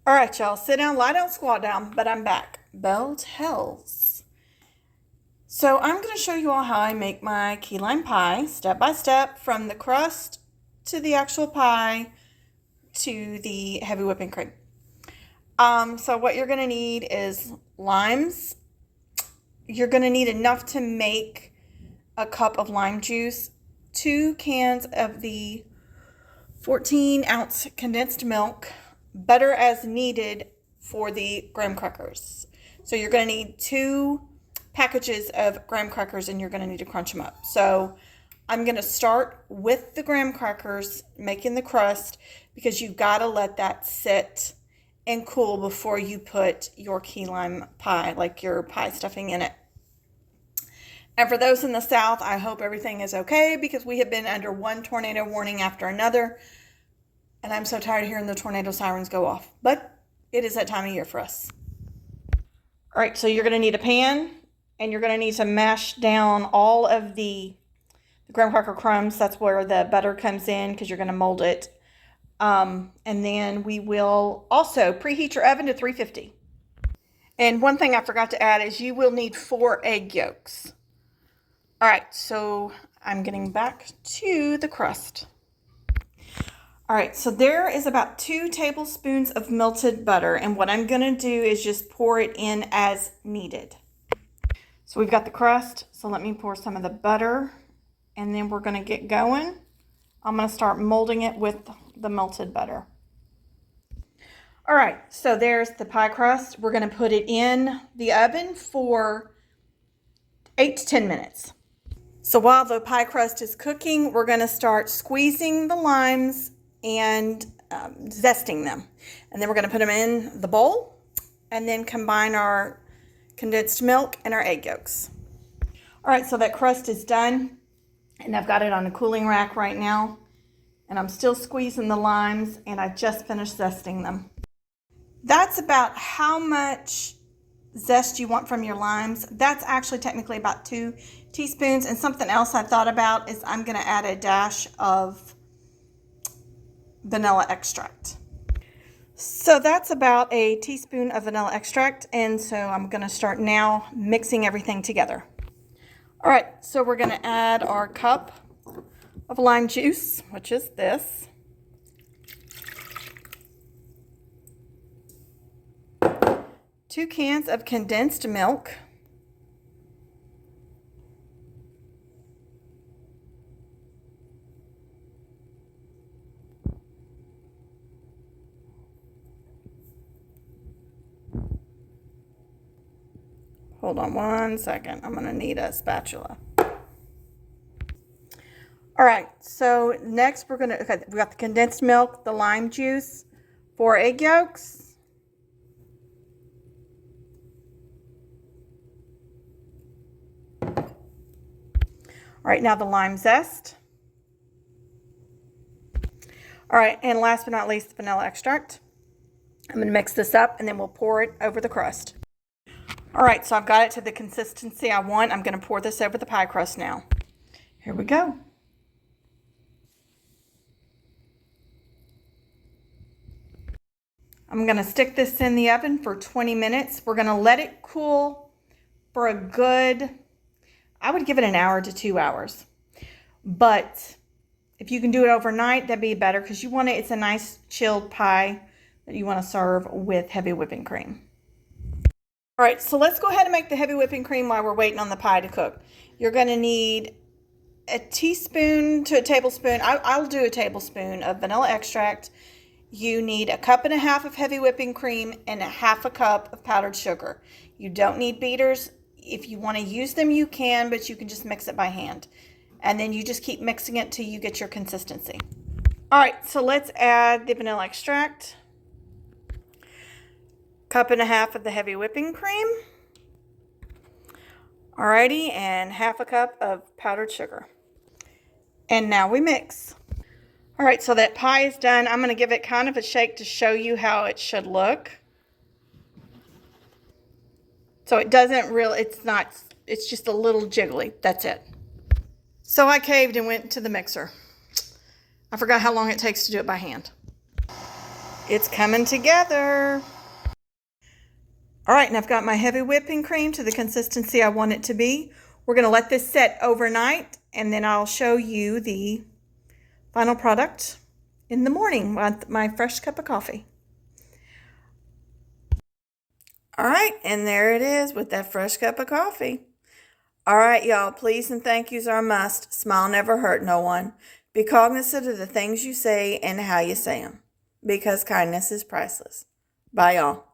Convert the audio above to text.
All right, y'all, sit down, lie down, squat down, but I'm back. Belle Tellz. So I'm going to show you all how I make my key lime pie, step by step, from the crust to the actual pie to the heavy whipping cream. So what you're going to need is limes. You're going to need enough to make a cup of lime juice, 2 cans of the 14-ounce condensed milk, butter as needed for the graham crackers. So you're going to need 2 packages of graham crackers and you're going to need to crunch them up. So I'm going to start with the graham crackers, making the crust, because you've got to let that sit and cool before you put your key lime pie, like your pie stuffing, in it. And for those in the South, I hope everything is okay, because we have been under one tornado warning after another. And I'm so tired of hearing the tornado sirens go off. But it is that time of year for us. All right, so you're going to need a pan, and you're going to need to mash down all of the graham cracker crumbs. That's where the butter comes in, because you're going to mold it. And then we will also preheat your oven to 350. And one thing I forgot to add is you will need 4 egg yolks. All right, so I'm getting back to the crust. All right, so there is about 2 tablespoons of melted butter, and what I'm going to do is just pour it in as needed. So we've got the crust, so let me pour some of the butter, and then we're going to get going. I'm going to start molding it with the melted butter. All right, so there's the pie crust. We're going to put it in the oven for 8 to 10 minutes. So while the pie crust is cooking, we're going to start squeezing the limes and zesting them. And then we're going to put them in the bowl and then combine our condensed milk and our egg yolks. All right, so that crust is done, and I've got it on a cooling rack right now, and I'm still squeezing the limes, and I just finished zesting them. That's about how much zest you want from your limes. That's actually technically about 2 teaspoons. And something else I thought about is I'm going to add a dash of vanilla extract. So that's about a teaspoon of vanilla extract, and so I'm going to start now mixing everything together. All right, so we're going to add our cup of lime juice, which is this. Two cans of condensed milk. Hold on one second. I'm going to need a spatula. All right, so next we got the condensed milk, the lime juice, 4 egg yolks. All right, now the lime zest. All right, and last but not least, the vanilla extract. I'm going to mix this up, and then we'll pour it over the crust. All right, so I've got it to the consistency I want. I'm going to pour this over the pie crust now. Here we go. I'm going to stick this in the oven for 20 minutes. We're going to let it cool for a good, I would give it an hour to 2 hours. But if you can do it overnight, that'd be better, because you want it, it's a nice chilled pie that you want to serve with heavy whipping cream. All right, so let's go ahead and make the heavy whipping cream while we're waiting on the pie to cook. You're going to need a teaspoon to a tablespoon. I'll do a tablespoon of vanilla extract. You need 1.5 cups of heavy whipping cream and 1/2 cup of powdered sugar. You don't need beaters. If you want to use them, you can, but you can just mix it by hand. And then you just keep mixing it till you get your consistency. All right, so let's add the vanilla extract. 1.5 cups of the heavy whipping cream. Alrighty, and 1/2 cup of powdered sugar. And now we mix. All right, so that pie is done. I'm going to give it kind of a shake to show you how it should look. So it doesn't really, it's just a little jiggly. That's it. So I caved and went to the mixer. I forgot how long it takes to do it by hand. It's coming together. All right, and I've got my heavy whipping cream to the consistency I want it to be. We're going to let this set overnight, and then I'll show you the final product in the morning with my fresh cup of coffee. All right, and there it is with that fresh cup of coffee. All right, y'all, please and thank yous are a must. Smile never hurt no one. Be cognizant of the things you say and how you say them, because kindness is priceless. Bye, y'all.